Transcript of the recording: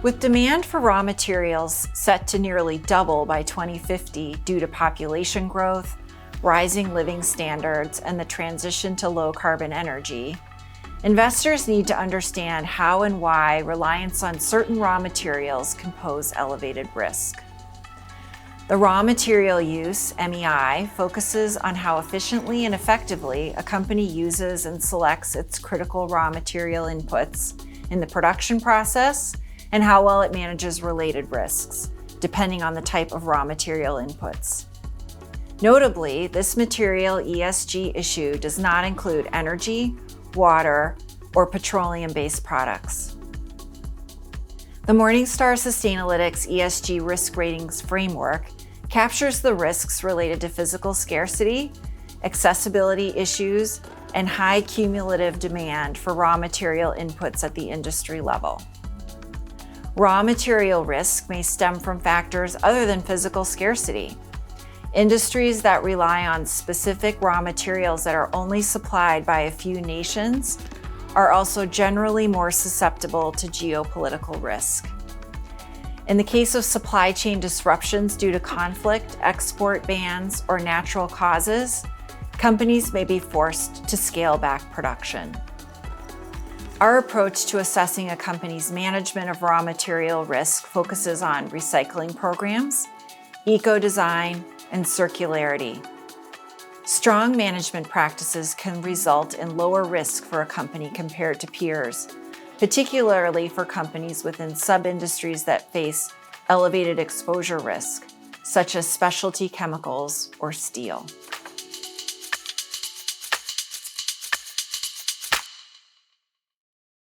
With demand for raw materials set to nearly double by 2050 due to population growth, rising living standards, and the transition to low-carbon energy, investors need to understand how and why reliance on certain raw materials can pose elevated risk. The raw material use, MEI, focuses on how efficiently and effectively a company uses and selects its critical raw material inputs in the production process and how well it manages related risks, depending on the type of raw material inputs. Notably, this material ESG issue does not include energy, water, or petroleum-based products. The Morningstar Sustainalytics ESG risk ratings framework captures the risks related to physical scarcity, accessibility issues, and high cumulative demand for raw material inputs at the industry level. Raw material risk may stem from factors other than physical scarcity. Industries that rely on specific raw materials that are only supplied by a few nations are also generally more susceptible to geopolitical risk. In the case of supply chain disruptions due to conflict, export bans, or natural causes, companies may be forced to scale back production. Our approach to assessing a company's management of raw material risk focuses on recycling programs, eco-design, and circularity. Strong management practices can result in lower risk for a company compared to peers, particularly for companies within sub-industries that face elevated exposure risk, such as specialty chemicals or steel.